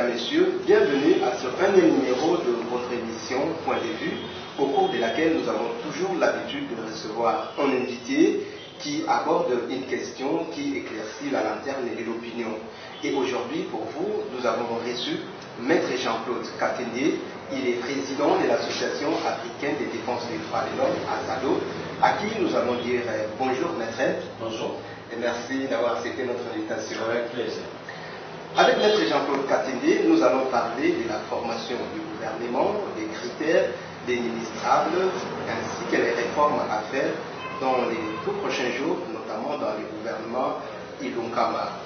mesdames, messieurs, bienvenue à ce premier numéro de votre émission Point de vue, au cours de laquelle nous avons toujours l'habitude de recevoir un invité qui aborde une question qui éclaircit la lanterne de l'opinion. Et aujourd'hui, pour vous, nous avons reçu Maître Jean-Claude Katende. Il est président de l'Association africaine de défense des droits de l'homme, ASADO, à qui nous allons dire bonjour, Maître. Bonjour. Et merci d'avoir accepté notre invitation. Avec plaisir. Avec Maître Jean-Claude Katende, nous allons parler de la formation du gouvernement, des critères, des ministrables, ainsi que les réformes à faire dans les tout prochains jours, notamment dans le gouvernement Ilunkama.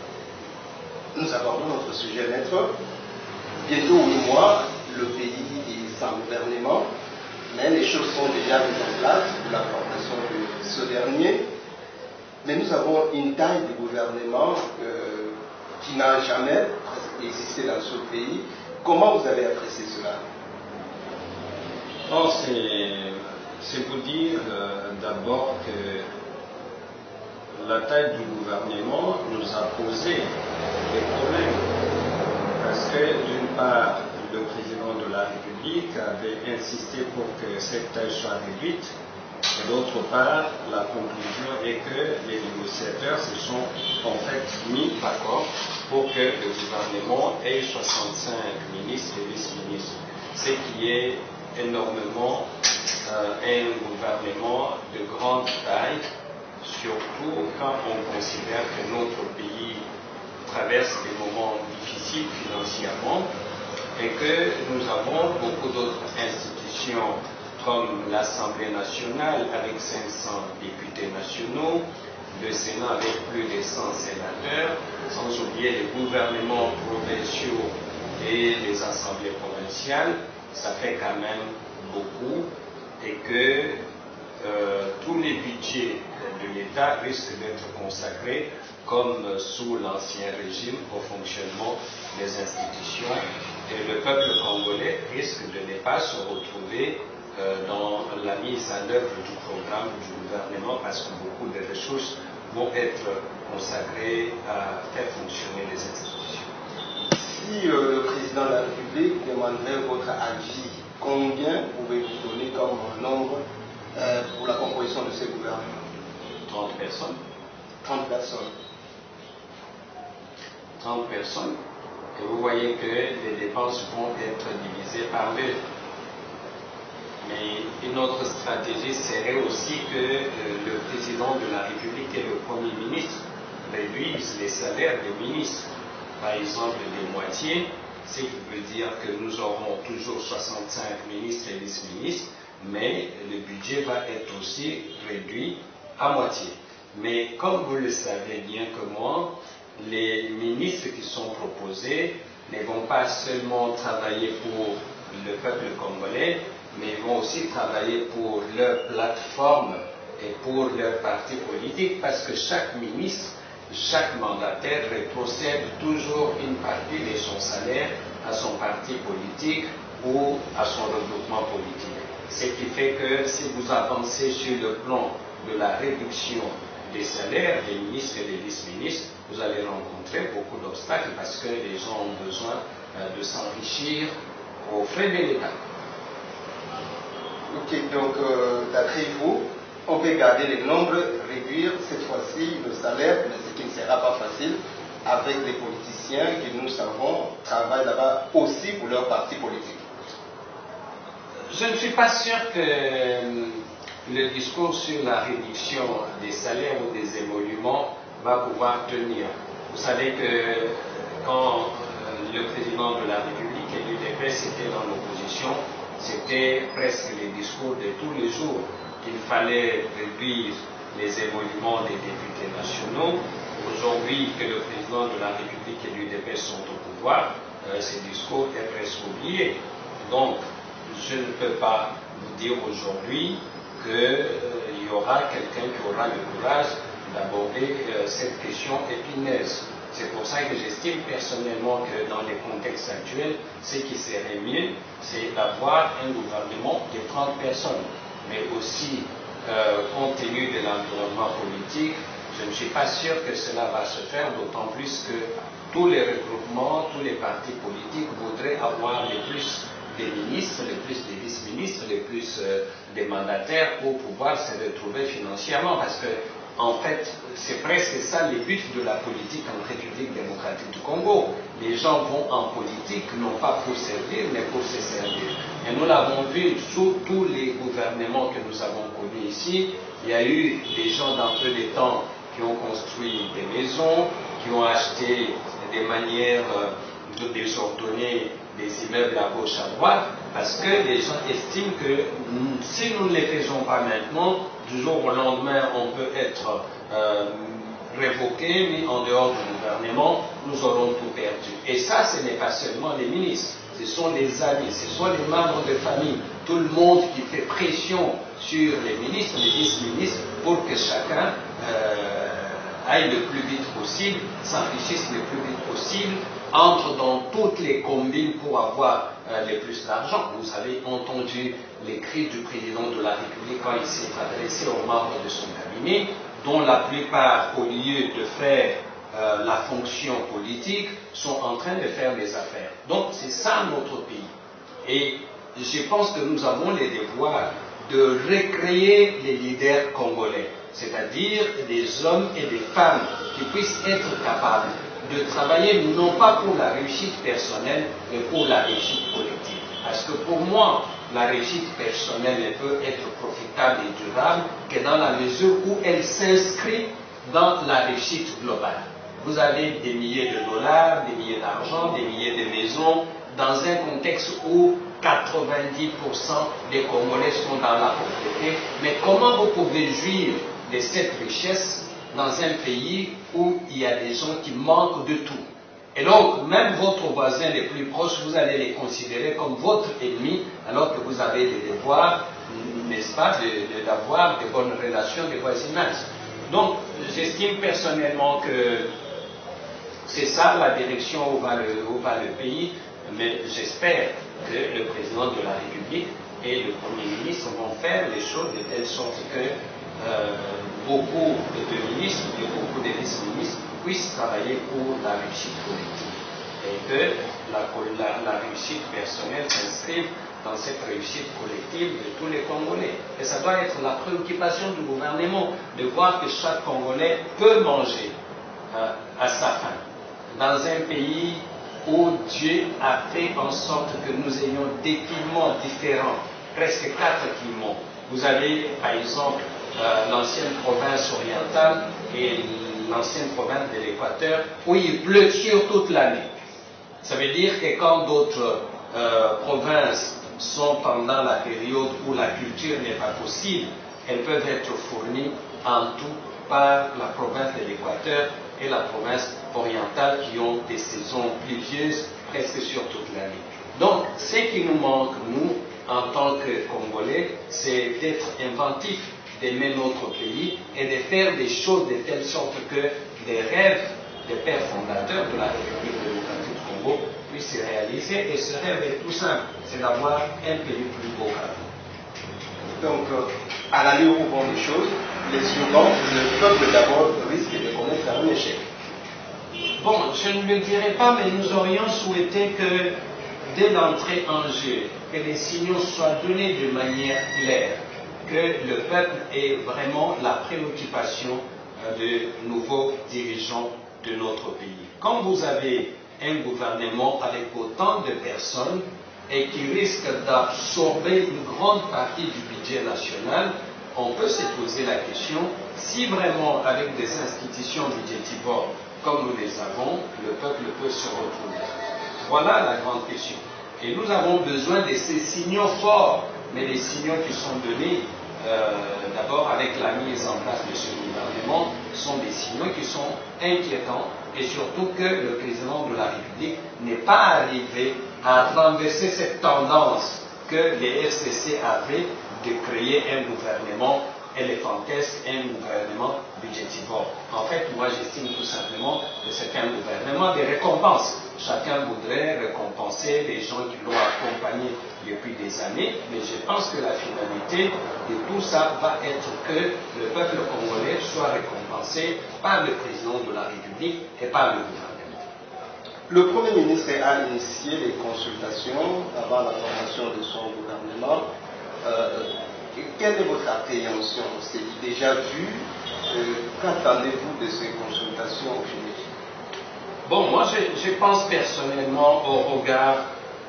Nous abordons notre sujet, Maître. Bientôt 8 mois, le pays est sans gouvernement, mais les choses sont déjà mises en place pour la formation de ce dernier. Mais nous avons une taille de gouvernement qui n'a jamais existé dans ce pays. Comment vous avez apprécié cela? Bon, c'est pour dire d'abord que la taille du gouvernement nous a posé des problèmes. Parce que d'une part, le président de la République avait insisté pour que cette taille soit réduite. Et d'autre part, la conclusion est que les négociateurs se sont en fait mis d'accord pour que le gouvernement ait 65 ministres et vice-ministres. Ce qui est énormément un gouvernement de grande taille, surtout quand on considère que notre pays traverse des moments difficiles financièrement et que nous avons beaucoup d'autres institutions comme l'Assemblée nationale avec 500 députés nationaux, le Sénat avec plus de 100 sénateurs, sans oublier les gouvernements provinciaux et les assemblées provinciales. Ça fait quand même beaucoup et que tous les budgets de l'État risquent d'être consacrés comme sous l'Ancien Régime au fonctionnement des institutions et le peuple congolais risque de ne pas se retrouver dans la mise en œuvre du programme du gouvernement parce que beaucoup de ressources vont être consacrées à faire fonctionner les institutions. Si le président de la République demanderait votre avis, combien pouvez-vous donner comme nombre pour la composition de ce gouvernement? 30 personnes. 30 personnes. 30 personnes. Et vous voyez que les dépenses vont être divisées par deux. Mais une autre stratégie serait aussi que le président de la République et le Premier ministre réduisent les salaires des ministres, par exemple de moitié, ce qui veut dire que nous aurons toujours 65 ministres et vice-ministres, mais le budget va être aussi réduit à moitié. Mais comme vous le savez bien que moi, les ministres qui sont proposés ne vont pas seulement travailler pour le peuple congolais, mais ils vont aussi travailler pour leur plateforme et pour leur parti politique, parce que chaque ministre, chaque mandataire rétrocède toujours une partie de son salaire à son parti politique ou à son regroupement politique. Ce qui fait que si vous avancez sur le plan de la réduction des salaires des ministres et des vice-ministres, vous allez rencontrer beaucoup d'obstacles parce que les gens ont besoin de s'enrichir aux frais de l'État. Ok, donc d'après vous, on peut garder les nombres, réduire cette fois-ci le salaire, mais ce qui ne sera pas facile avec les politiciens qui, nous savons, travaillent là-bas aussi pour leur parti politique. Je ne suis pas sûr que le discours sur la réduction des salaires ou des émoluments va pouvoir tenir. Vous savez que quand le président de la République et l'UDPS était dans l'opposition, c'était presque les discours de tous les jours qu'il fallait réduire les émoluments des députés nationaux. Aujourd'hui, que le président de la République et l'UDPS sont au pouvoir, ces discours est presque oublié. Donc, je ne peux pas vous dire aujourd'hui qu'il y aura quelqu'un qui aura le courage d'aborder cette question épineuse. C'est pour ça que j'estime personnellement que dans les contextes actuels, ce qui serait mieux, c'est d'avoir un gouvernement de 30 personnes. Mais aussi, compte tenu de l'environnement politique, je ne suis pas sûr que cela va se faire, d'autant plus que tous les regroupements, tous les partis politiques voudraient avoir le plus des ministres, le plus des vice-ministres, le plus des mandataires pour pouvoir se retrouver financièrement. Parce que, en fait, c'est presque ça le but de la politique en République démocratique du Congo. Les gens vont en politique non pas pour servir, mais pour se servir. Et nous l'avons vu sous tous les gouvernements que nous avons connus ici. Il y a eu des gens dans peu de temps qui ont construit des maisons, qui ont acheté des manières de désordonner des immeubles à gauche, à droite, parce que les gens estiment que si nous ne les faisons pas maintenant, du jour au lendemain, on peut être révoqué, mis en dehors du gouvernement, nous aurons tout perdu. Et ça, ce n'est pas seulement les ministres, ce sont les amis, ce sont les membres de famille, tout le monde qui fait pression sur les ministres, les vice-ministres, pour que chacun aille le plus vite possible, s'enrichisse le plus vite possible, entre dans toutes les combines pour avoir le plus d'argent. Vous avez entendu les cris du président de la République quand il s'est adressé aux membres de son cabinet, dont la plupart, au lieu de faire la fonction politique, sont en train de faire des affaires. Donc c'est ça notre pays. Et je pense que nous avons le devoir de recréer les leaders congolais, c'est-à-dire des hommes et des femmes qui puissent être capables de travailler non pas pour la réussite personnelle, mais pour la réussite collective. Parce que pour moi, la réussite personnelle ne peut être profitable et durable que dans la mesure où elle s'inscrit dans la réussite globale. Vous avez des milliers de dollars, des milliers d'argent, des milliers de maisons, dans un contexte où 90% des Congolais sont dans la pauvreté. Mais comment vous pouvez jouir de cette richesse dans un pays où il y a des gens qui manquent de tout? Et donc, même votre voisin les plus proches, vous allez les considérer comme votre ennemi, alors que vous avez des devoirs, n'est-ce pas, d'avoir de bonnes relations de voisinage. Donc, j'estime personnellement que c'est ça la direction où va le pays, mais j'espère que le président de la République et le Premier ministre vont faire les choses de telle sorte que beaucoup de ministres et beaucoup de vice-ministres puissent travailler pour la réussite collective et que la réussite personnelle s'inscrive dans cette réussite collective de tous les Congolais. Et ça doit être la préoccupation du gouvernement de voir que chaque Congolais peut manger à sa faim. Dans un pays où Dieu a fait en sorte que nous ayons des climats différents, presque 4 climats. Vous avez par exemple l'ancienne province orientale et l'ancienne province de l'Équateur où il pleut sur toute l'année. Ça veut dire que quand d'autres provinces sont pendant la période où la culture n'est pas possible, elles peuvent être fournies en tout par la province de l'Équateur et la province orientale qui ont des saisons pluvieuses presque sur toute l'année. Donc, ce qui nous manque, nous, en tant que Congolais, c'est d'être inventifs, d'aimer notre pays et de faire des choses de telle sorte que les rêves des pères fondateurs de la République démocratique du Congo puissent se réaliser. Et ce rêve est tout simple, c'est d'avoir un pays plus beau qu'à nous. Donc, à l'allure où vont les choses, les slogans, le peuple d'abord risque de connaître un échec. Bon, je ne le dirai pas, mais nous aurions souhaité que, dès l'entrée en jeu, que les signaux soient donnés de manière claire, que le peuple ait vraiment la préoccupation de nouveaux dirigeants de notre pays. Quand vous avez un gouvernement avec autant de personnes et qui risque d'absorber une grande partie du budget national, on peut se poser la question si vraiment avec des institutions budgétivores comme nous les avons, le peuple peut se retrouver. Voilà la grande question. Et nous avons besoin de ces signaux forts, mais les signaux qui sont donnés d'abord avec la mise en place de ce gouvernement sont des signaux qui sont inquiétants et surtout que le président de la République n'est pas arrivé à renverser cette tendance que les RCC avaient de créer un gouvernement éléphantesque, un gouvernement budgétivore. En fait, moi j'estime tout simplement que c'est un gouvernement de récompenses. Chacun voudrait récompenser les gens qui l'ont accompagné depuis des années, mais je pense que la finalité de tout ça va être que le peuple congolais soit récompensé par le président de la République et par le gouvernement. Le Premier ministre a initié les consultations avant la formation de son gouvernement. Quelle est votre appréhension? C'est déjà vu? Qu'attendez-vous de ces consultations au Chili? Bon, moi je pense personnellement, au regard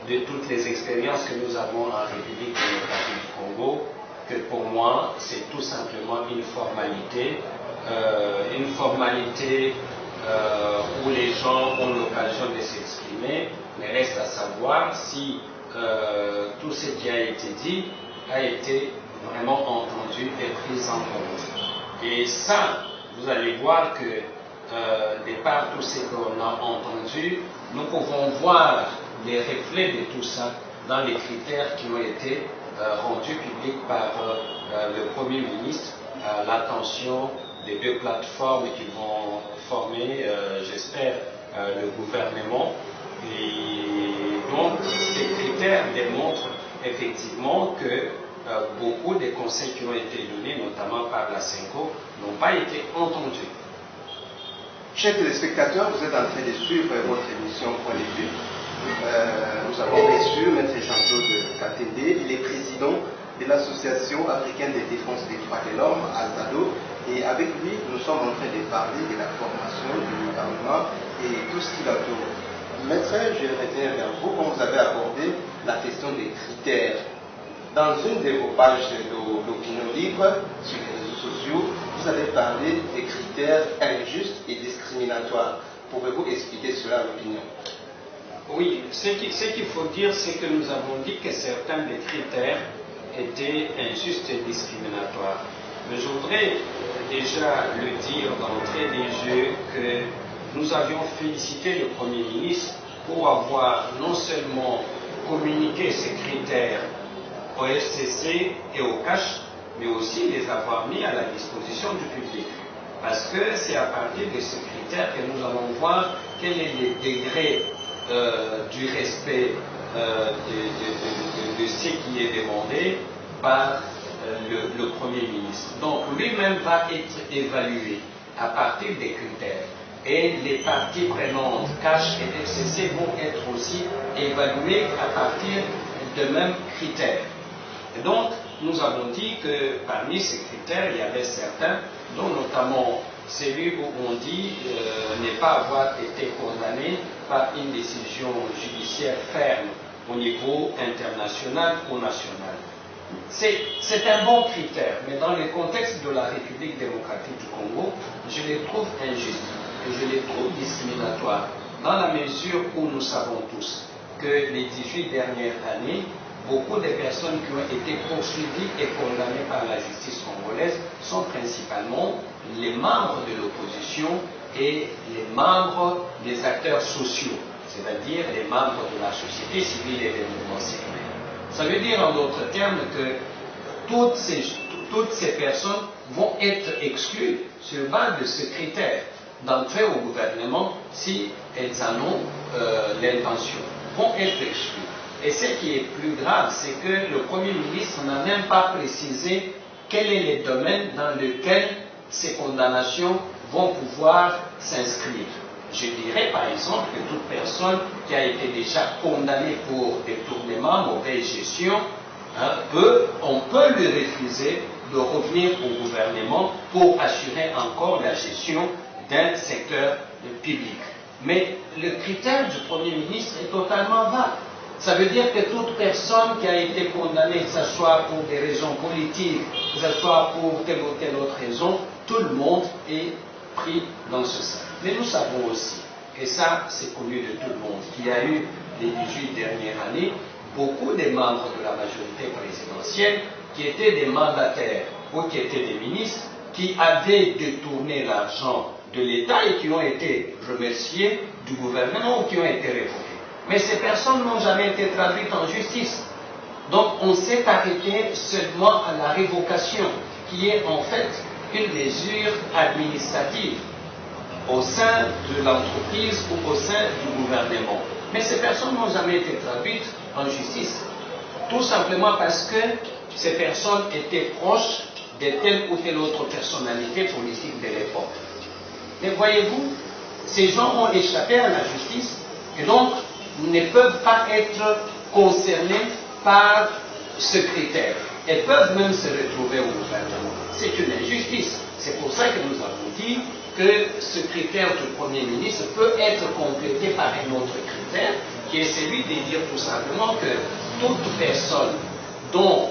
de toutes les expériences que nous avons en République démocratique du Congo, que pour moi c'est tout simplement une formalité où les gens ont l'occasion de s'exprimer, mais reste à savoir si tout ce qui a été dit a été vraiment entendu et pris en compte. Et ça, vous allez voir que de par tout ce qu'on a entendu, nous pouvons voir les reflets de tout ça dans les critères qui ont été rendus publics par le Premier ministre à l'attention des deux plateformes qui vont former, j'espère, le gouvernement. Et donc, ces critères démontrent effectivement que beaucoup des conseils qui ont été donnés, notamment par la CENCO, n'ont pas été entendus. Chers téléspectateurs, vous êtes en train de suivre votre émission Point de vue. Nous avons reçu M. Jean-Claude Katende, il est président de l'Association africaine de défense des droits de l'homme, AZADO, et avec lui, nous sommes en train de parler de la formation du gouvernement et tout ce qui l'entoure. Maître, je reviens vers vous, quand vous avez abordé la question des critères. Dans une de vos pages d'opinion libre sur les réseaux sociaux, vous avez parlé des critères injustes et discriminatoires. Pouvez-vous expliquer cela à l'opinion? Oui, ce qu'il faut dire, c'est que nous avons dit que certains des critères étaient injustes et discriminatoires. Mais je voudrais déjà le dire d'entrée des jeux que nous avions félicité le Premier ministre pour avoir non seulement communiqué ces critères au FCC et au CACH, mais aussi les avoir mis à la disposition du public. Parce que c'est à partir de ces critères que nous allons voir quel est le degré du respect de ce qui est demandé par le Premier ministre. Donc lui-même va être évalué à partir des critères. Et les parties prenantes, CACH et FCC, vont être aussi évaluées à partir de mêmes critères. Et donc, nous avons dit que parmi ces critères, il y avait certains, dont notamment celui où on dit ne pas avoir été condamné par une décision judiciaire ferme au niveau international ou national. C'est un bon critère, mais dans le contexte de la République démocratique du Congo, je les trouve injustes et je les trouve discriminatoires, dans la mesure où nous savons tous que les 18 dernières années, beaucoup de personnes qui ont été poursuivies et condamnées par la justice congolaise sont principalement les membres de l'opposition et les membres des acteurs sociaux, c'est-à-dire les membres de la société civile et des mouvements citoyens. Ça veut dire en d'autres termes que toutes ces personnes vont être exclues sur base de ce critère d'entrer au gouvernement si elles en ont l'intention, vont être exclues. Et ce qui est plus grave, c'est que le Premier ministre n'a même pas précisé quel est le domaine dans lequel ces condamnations vont pouvoir s'inscrire. Je dirais par exemple que toute personne qui a été déjà condamnée pour détournement, mauvaise gestion, on peut lui refuser de revenir au gouvernement pour assurer encore la gestion d'un secteur public. Mais le critère du Premier ministre est totalement vague. Ça veut dire que toute personne qui a été condamnée, que ce soit pour des raisons politiques, que ce soit pour telle ou telle autre raison, tout le monde est pris dans ce sac. Mais nous savons aussi, et ça c'est connu de tout le monde, qu'il y a eu les 18 dernières années, beaucoup de membres de la majorité présidentielle qui étaient des mandataires ou qui étaient des ministres, qui avaient détourné l'argent de l'État et qui ont été remerciés du gouvernement ou qui ont été révoqués. Mais ces personnes n'ont jamais été traduites en justice. Donc on s'est arrêté seulement à la révocation, qui est en fait une mesure administrative au sein de l'entreprise ou au sein du gouvernement. Mais ces personnes n'ont jamais été traduites en justice. Tout simplement parce que ces personnes étaient proches de telle ou telle autre personnalité politique de l'époque. Mais voyez-vous, ces gens ont échappé à la justice et donc ne peuvent pas être concernés par ce critère. Elles peuvent même se retrouver au gouvernement. C'est une injustice. C'est pour ça que nous avons dit que ce critère du Premier ministre peut être complété par un autre critère, qui est celui de dire tout simplement que toute personne dont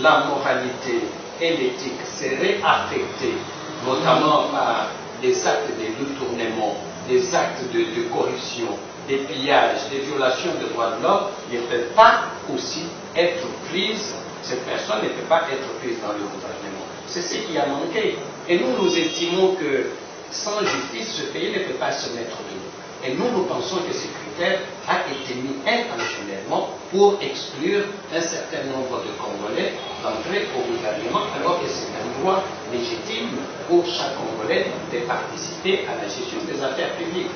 la moralité et l'éthique seraient affectées, notamment par des actes de détournement, des actes de corruption, des pillages, des violations des droits de l'homme, ne peuvent pas aussi être prises, cette personne ne peut pas être prise dans le gouvernement. C'est ce qui a manqué. Et nous estimons que sans justice, ce pays ne peut pas se mettre debout. Et nous pensons que ce critère a été mis intentionnellement pour exclure un certain nombre de Congolais d'entrer au gouvernement, alors que c'est un droit légitime pour chaque Congolais de participer à la gestion des affaires publiques.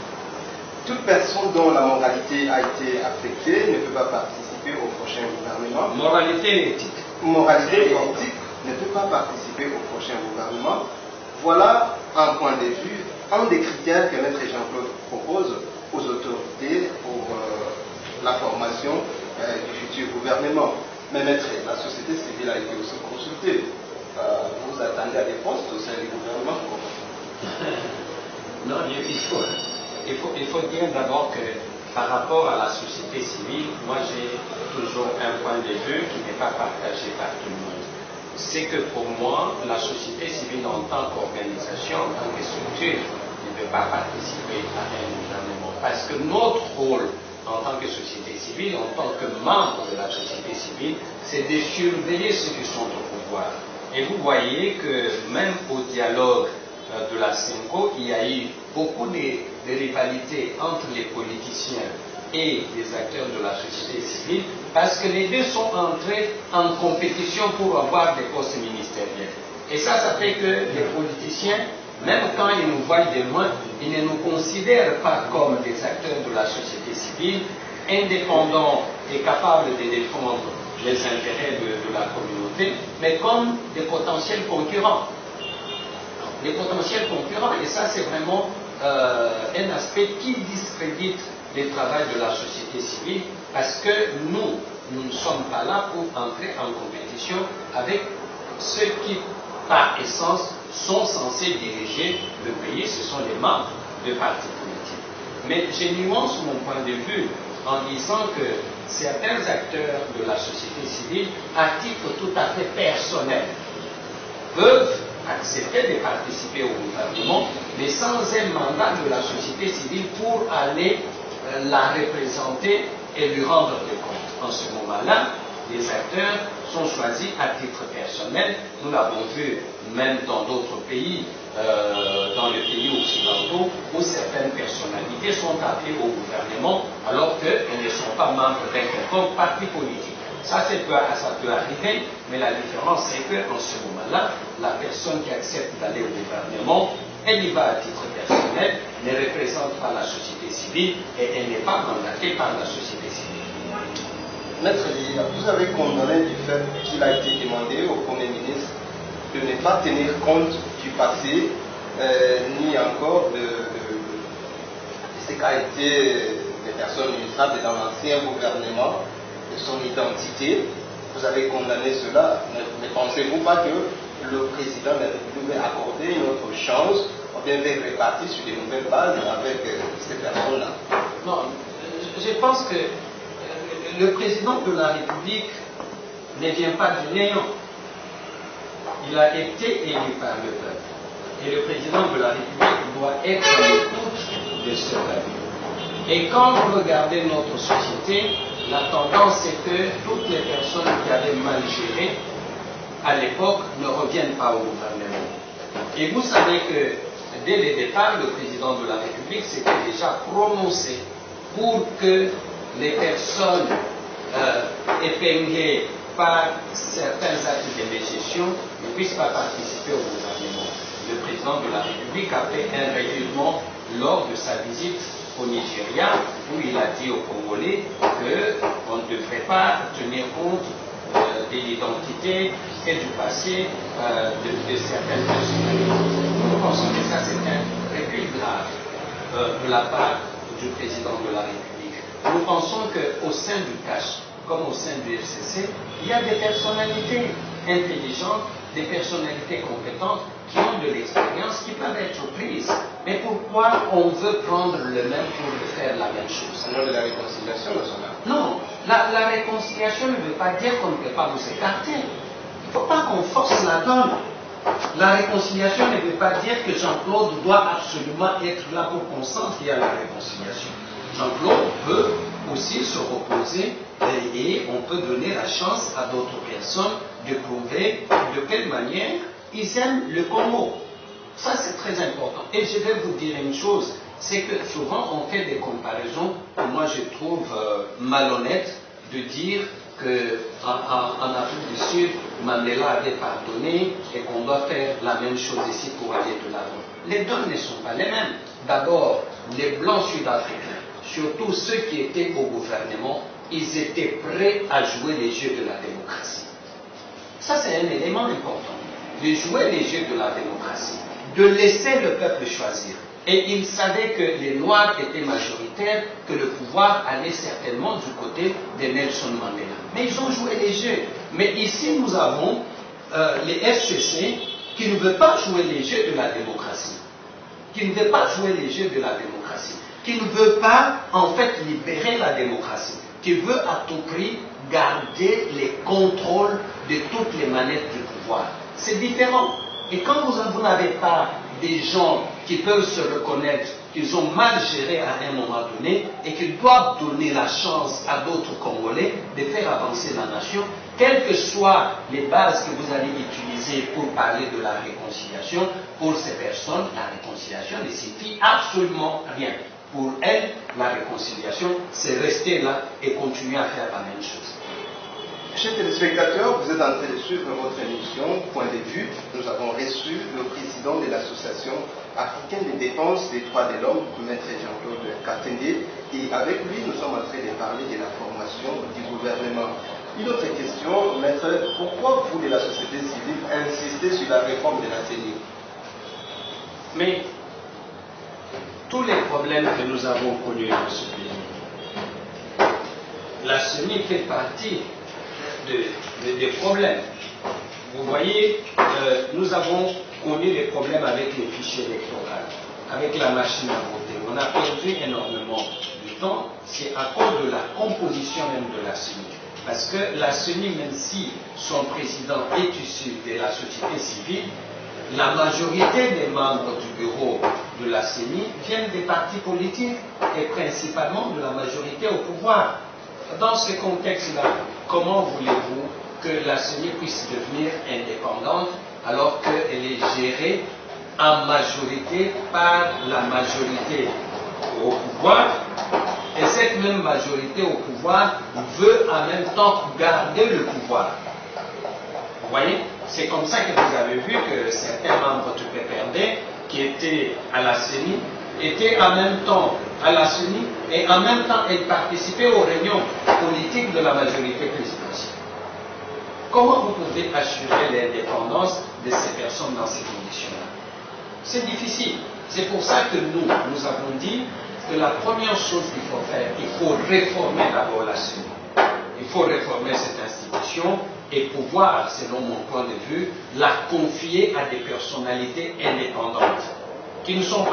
Toute personne dont la moralité a été affectée ne peut pas participer au prochain gouvernement. Moralité et éthique. Moralité et éthique ne peut pas participer au prochain gouvernement. Voilà un point de vue, un des critères que Maître Jean-Claude propose aux autorités pour la formation du futur gouvernement. Mais Maître, la société civile a été aussi consultée. Vous attendez à des postes au sein du gouvernement? Non, il faut dire d'abord que par rapport à la société civile, moi j'ai toujours un point de vue qui n'est pas partagé par tout le monde. C'est que pour moi, la société civile en tant qu'organisation, en tant que structure, ne peut pas participer à un gouvernement. Parce que notre rôle en tant que société civile, en tant que membre de la société civile, c'est de surveiller ceux qui sont au pouvoir. Et vous voyez que même au dialogue de la CENCO, il y a eu beaucoup de rivalités entre les politiciens et les acteurs de la société civile, parce que les deux sont entrés en compétition pour avoir des postes ministériels. Et ça fait que les politiciens, même quand ils nous voient de loin, ils ne nous considèrent pas comme des acteurs de la société civile, indépendants et capables de défendre les intérêts de la communauté, mais comme des potentiels concurrents. Les potentiels concurrents, et ça c'est vraiment un aspect qui discrédite le travail de la société civile, parce que nous ne sommes pas là pour entrer en compétition avec ceux qui, par essence, sont censés diriger le pays, ce sont les membres de partis politiques. Mais je nuance mon point de vue en disant que certains acteurs de la société civile, à titre tout à fait personnel, peuvent accepter de participer au gouvernement, mais sans un mandat de la société civile pour aller la représenter et lui rendre des comptes. En ce moment-là, les acteurs sont choisis à titre personnel. Nous l'avons vu même dans d'autres pays, dans les pays occidentaux, où certaines personnalités sont appelées au gouvernement alors qu'elles ne sont pas membres d'un quelconque parti politique. Ça peut arriver, mais la différence c'est qu'en ce moment-là, la personne qui accepte d'aller au gouvernement, elle y va à titre personnel, ne représente pas la société civile et elle n'est pas mandatée par la société civile. Maître Lia, vous avez condamné du fait qu'il a été demandé au Premier ministre de ne pas tenir compte du passé, ni encore de ce qu'a été des personnes ministrables dans l'ancien gouvernement, de son identité. Vous avez condamné cela. Ne pensez-vous pas que le président de la République va accorder une autre chance, ou bien va répartir sur de nouvelles bases avec ces personnes-là? Non, je pense que le président de la République ne vient pas du néant. Il a été élu par le peuple. Et le président de la République doit être à l'écoute de ce peuple. Et quand vous regardez notre société, la tendance est que toutes les personnes qui avaient mal géré à l'époque ne reviennent pas au gouvernement. Et vous savez que dès le départ, le président de la République s'était déjà prononcé pour que les personnes épinglées par certains actes de gestion ne puissent pas participer au gouvernement. Le président de la République a fait un règlement lors de sa visite au Nigeria, où il a dit aux Congolais qu'on ne devrait pas tenir compte de l'identité et du passé de certaines personnalités. Nous pensons que ça c'est un recul grave de la part du président de la République. nous pensons qu'au sein du CACH, comme au sein du FCC, il y a des personnalités intelligentes, des personnalités compétentes qui ont de l'expérience, qui peuvent être prises. Mais pourquoi on veut prendre le même pour faire la même chose? Au nom de la réconciliation nationale. Non, la réconciliation ne veut pas dire qu'on ne peut pas vous écarter. Il ne faut pas qu'on force la donne. La réconciliation ne veut pas dire que Jean-Claude doit absolument être là pour consentir à la réconciliation. Jean-Claude peut aussi se reposer et on peut donner la chance à d'autres personnes de prouver de quelle manière ils aiment le Congo. Ça, c'est très important. Et je vais vous dire une chose, c'est que souvent on fait des comparaisons que moi je trouve malhonnêtes de dire qu'en Afrique du Sud, Mandela avait pardonné et qu'on doit faire la même chose ici pour aller de l'avant. Les donnes ne sont pas les mêmes. D'abord, les Blancs sud-africains, surtout ceux qui étaient au gouvernement, ils étaient prêts à jouer les jeux de la démocratie. Ça, c'est un élément important. De jouer les jeux de la démocratie, de laisser le peuple choisir. Et ils savaient que les Noirs étaient majoritaires, que le pouvoir allait certainement du côté de Nelson Mandela. Mais ils ont joué les jeux. Mais ici, nous avons les FCC qui ne veulent pas jouer les jeux de la démocratie. Qui ne veulent pas jouer les jeux de la démocratie. Qui ne veut pas, en fait, libérer la démocratie. Qui veut à tout prix garder les contrôles de toutes les manettes du pouvoir. C'est différent. Et quand vous n'avez pas des gens qui peuvent se reconnaître qu'ils ont mal géré à un moment donné et qu'ils doivent donner la chance à d'autres Congolais de faire avancer la nation, quelles que soient les bases que vous allez utiliser pour parler de la réconciliation, pour ces personnes, la réconciliation ne signifie absolument rien. Pour elles, la réconciliation, c'est rester là et continuer à faire la même chose. Chers téléspectateurs, vous êtes en train de suivre votre émission Point de vue. Nous avons reçu le président de l'association africaine de défense des droits de l'homme, Maître Jean-Claude Katende, et avec lui, nous sommes en train de parler de la formation du gouvernement. Une autre question, Maître, pourquoi vous de la société civile insistez sur la réforme de la CENI? Mais tous les problèmes que nous avons connus dans ce pays, la CENI fait partie des problèmes. Vous voyez, nous avons connu les problèmes avec les fichiers électoraux, avec la machine à voter. On a perdu énormément de temps. C'est à cause de la composition même de la CENI. Parce que la CENI, même si son président est issu de la société civile, la majorité des membres du bureau de la CENI viennent des partis politiques et principalement de la majorité au pouvoir. Dans ce contexte-là, comment voulez-vous que la CENI puisse devenir indépendante alors qu'elle est gérée en majorité par la majorité au pouvoir et cette même majorité au pouvoir veut en même temps garder le pouvoir? Vous voyez, c'est comme ça que vous avez vu que certains membres du PPRD qui étaient à la CENI étaient en même temps à la CENI et en même temps ils participaient aux réunions politiques de la majorité présidentielle. Comment vous pouvez assurer l'indépendance de ces personnes dans ces conditions-là? C'est difficile. C'est pour ça que nous avons dit que la première chose qu'il faut faire, il faut réformer d'abord la CENI. Il faut réformer cette institution et pouvoir, selon mon point de vue, la confier à des personnalités indépendantes qui ne sont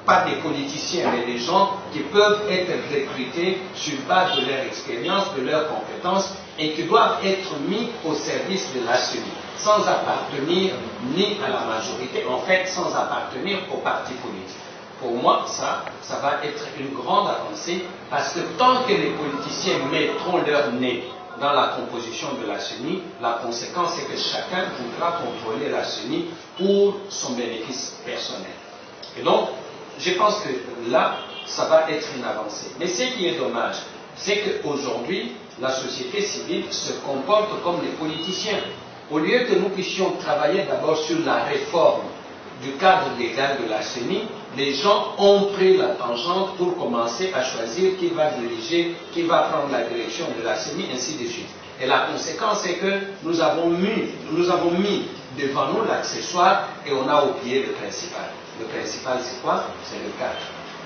pas des politiciens, mais des gens qui peuvent être recrutés sur base de leur expérience, de leurs compétences et qui doivent être mis au service de la CENI, sans appartenir ni à la majorité, en fait sans appartenir aux partis politiques. Pour moi, ça va être une grande avancée parce que tant que les politiciens mettront leur nez dans la composition de la CENI, la conséquence est que chacun voudra contrôler la CENI pour son bénéfice personnel. Et donc, je pense que là, ça va être une avancée. Mais ce qui est dommage, c'est qu'aujourd'hui, la société civile se comporte comme les politiciens. Au lieu que nous puissions travailler d'abord sur la réforme du cadre légal de la CENI, les gens ont pris la tangente pour commencer à choisir qui va diriger, qui va prendre la direction de la CENI, ainsi de suite. Et la conséquence est que nous avons mis devant nous l'accessoire et on a oublié le principal. Le principal, c'est quoi? C'est le cadre.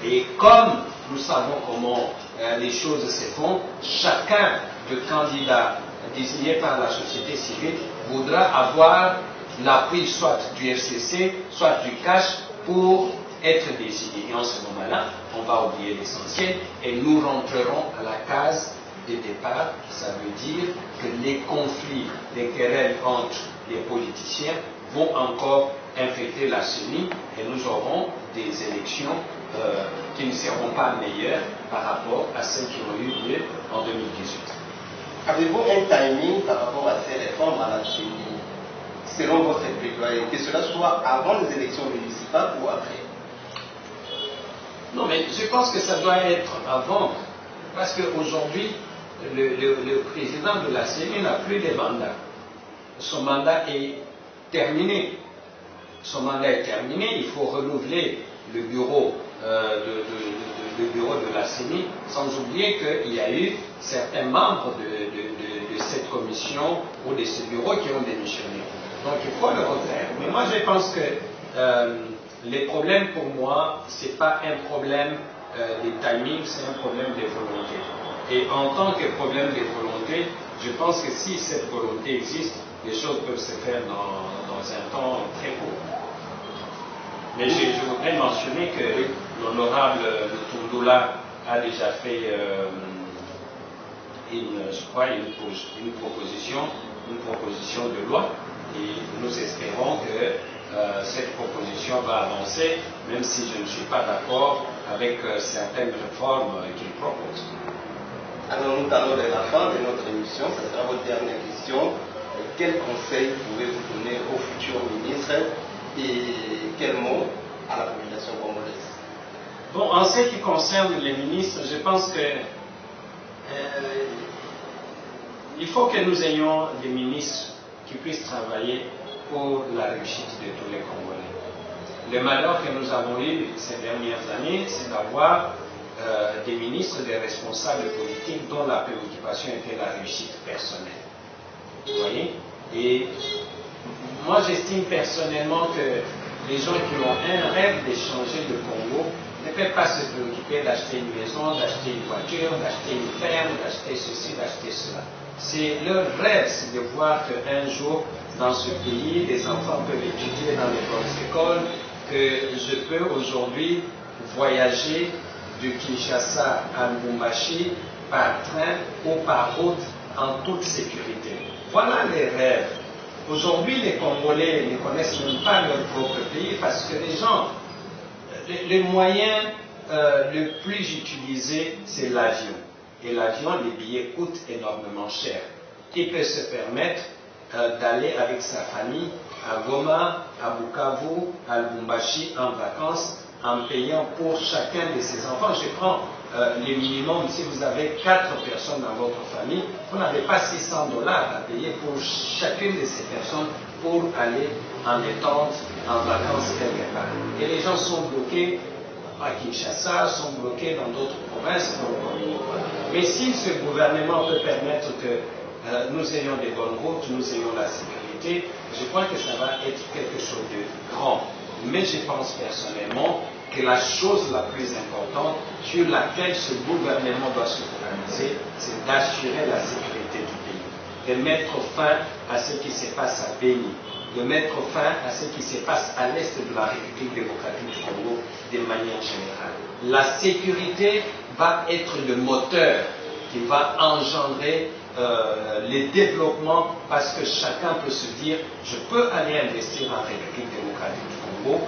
Et comme nous savons comment les choses se font, chacun des candidats désignés par la société civile voudra avoir l'appui soit du FCC, soit du CACH pour être désigné. Et en ce moment-là, on va oublier l'essentiel et nous rentrerons à la case de départ. Ça veut dire que les conflits, les querelles entre les politiciens vont encore infecter la CENI et nous aurons des élections qui ne seront pas meilleures par rapport à celles qui ont eu lieu en 2018. Avez-vous un timing par rapport à ces réformes à la CENI, selon votre plaidoyer, que cela soit avant les élections municipales ou après? Non, mais je pense que ça doit être avant, parce qu'aujourd'hui, le président de la CENI n'a plus de mandat. Son mandat est terminé. Son mandat est terminé, il faut renouveler le bureau de la CENI, sans oublier qu'il y a eu certains membres de cette commission ou de ce bureau qui ont démissionné. Donc il faut le refaire. Mais moi je pense que les problèmes pour moi, ce n'est pas un problème de timing, c'est un problème de volonté. Et en tant que problème de volonté, je pense que si cette volonté existe, les choses peuvent se faire dans un temps très court. Mais je voudrais mentionner que l'honorable Tundula a déjà fait une proposition de loi et nous espérons que cette proposition va avancer, même si je ne suis pas d'accord avec certaines réformes qu'il propose. Alors nous parlons de la fin de notre émission, ce sera votre dernière question. Quel conseil pouvez-vous donner aux futurs ministres et quel mot à la population congolaise? Bon, en ce qui concerne les ministres, je pense que il faut que nous ayons des ministres qui puissent travailler pour la réussite de tous les Congolais. Le malheur que nous avons eu ces dernières années, c'est d'avoir des ministres, des responsables politiques dont la préoccupation était la réussite personnelle. Vous voyez? Et moi, j'estime personnellement que les gens qui ont un rêve de changer le Congo ne peuvent pas se préoccuper d'acheter une maison, d'acheter une voiture, d'acheter une ferme, d'acheter ceci, d'acheter cela. C'est leur rêve, c'est de voir qu'un jour, dans ce pays, les enfants peuvent étudier dans les bonnes écoles, que je peux aujourd'hui voyager de Kinshasa à Lubumbashi par train ou par route en toute sécurité. Voilà les rêves. Aujourd'hui, les Congolais ne connaissent même pas leur propre pays parce que les gens, le moyen le plus utilisé, c'est l'avion. Et l'avion, les billets coûtent énormément cher. Qui peut se permettre d'aller avec sa famille à Goma, à Bukavu, à Lubumbashi en vacances en payant pour chacun de ses enfants? Je prends le minimum, si vous avez 4 personnes dans votre famille, vous n'avez pas $600 à payer pour chacune de ces personnes pour aller en détente, en vacances quelque part. Et les gens sont bloqués à Kinshasa, sont bloqués dans d'autres provinces. Mais si ce gouvernement peut permettre que nous ayons des bonnes routes, nous ayons la sécurité, je crois que ça va être quelque chose de grand. Mais je pense personnellement que la chose la plus importante sur laquelle ce gouvernement doit se focaliser, c'est d'assurer la sécurité du pays, de mettre fin à ce qui se passe à Béni, de mettre fin à ce qui se passe à l'est de la République démocratique du Congo de manière générale. La sécurité va être le moteur qui va engendrer les développements parce que chacun peut se dire je peux aller investir en République démocratique du Congo,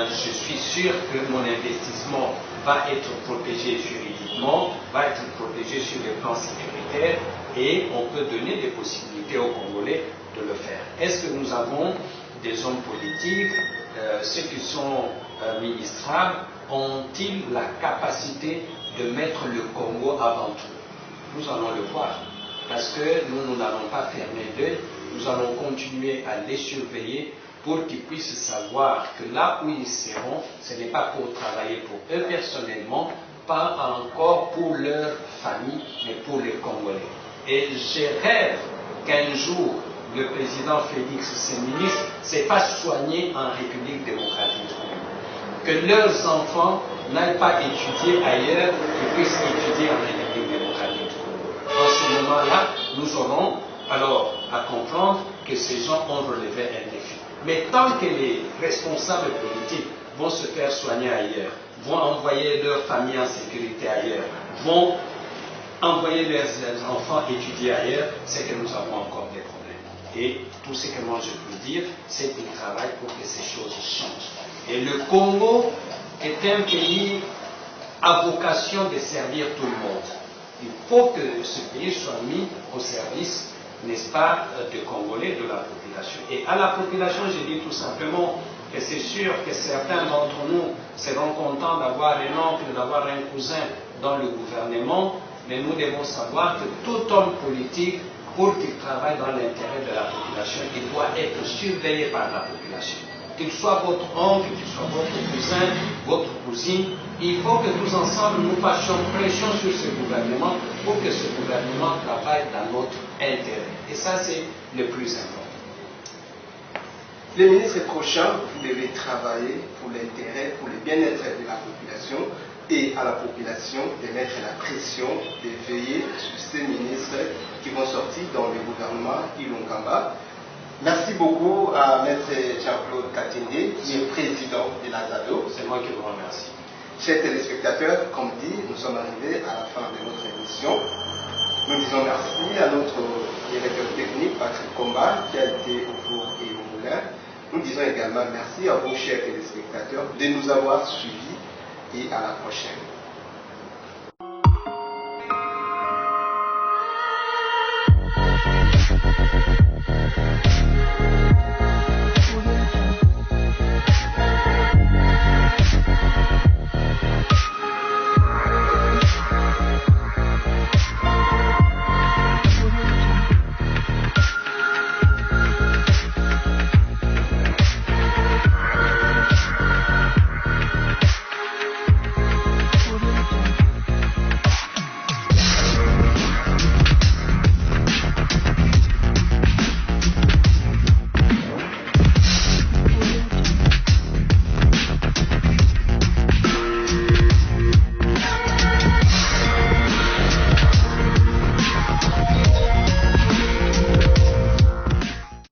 je suis sûr que mon investissement va être protégé juridiquement, va être protégé sur le plan sécuritaire et on peut donner des possibilités aux Congolais de le faire. Est-ce que nous avons des hommes politiques, ceux qui sont ministrables, ont-ils la capacité de mettre le Congo avant tout? Nous allons le voir. Parce que nous n'allons pas fermer l'œil, nous allons continuer à les surveiller pour qu'ils puissent savoir que là où ils seront, ce n'est pas pour travailler pour eux personnellement, pas encore pour leur famille, mais pour les Congolais. Et je rêve qu'un jour, le président Félix, ses ministres, ne s'est pas soigné en République démocratique du Congo. que leurs enfants n'aillent pas étudier ailleurs, qu'ils puissent étudier en République démocratique du Congo. En ce moment-là, nous aurons alors à comprendre que ces gens ont relevé un défi. Mais tant que les responsables politiques vont se faire soigner ailleurs, vont envoyer leurs familles en sécurité ailleurs, vont envoyer leurs enfants étudier ailleurs, c'est que nous avons encore des problèmes. Et tout ce que moi je peux dire, c'est qu'il travaille pour que ces choses changent. Et le Congo est un pays à vocation de servir tout le monde. Il faut que ce pays soit mis au service, n'est-ce pas, des Congolais, de la population. Et à la population, je dis tout simplement que c'est sûr que certains d'entre nous seront contents d'avoir un oncle, d'avoir un cousin dans le gouvernement, mais nous devons savoir que tout homme politique, pour qu'il travaille dans l'intérêt de la population, il doit être surveillé par la population. Qu'il soit votre oncle, qu'il soit votre cousin, votre cousine, il faut que tous ensemble nous fassions pression sur ce gouvernement pour que ce gouvernement travaille dans notre intérêt. Et ça, c'est le plus important. Les ministres prochains, vous devez travailler pour l'intérêt, pour le bien-être de la population et à la population de mettre la pression, de veiller sur ces ministres qui vont sortir dans le gouvernement Ilungamba. Merci beaucoup à Maître Jean-Claude Katinde, qui est président de l'ASADO. C'est moi qui vous remercie. Chers téléspectateurs, comme dit, nous sommes arrivés à la fin de notre émission. Nous disons merci à notre directeur technique, Patrick Comba, qui a été au four et au moulin. Nous disons également merci à vous, chers téléspectateurs, de nous avoir suivis et à la prochaine.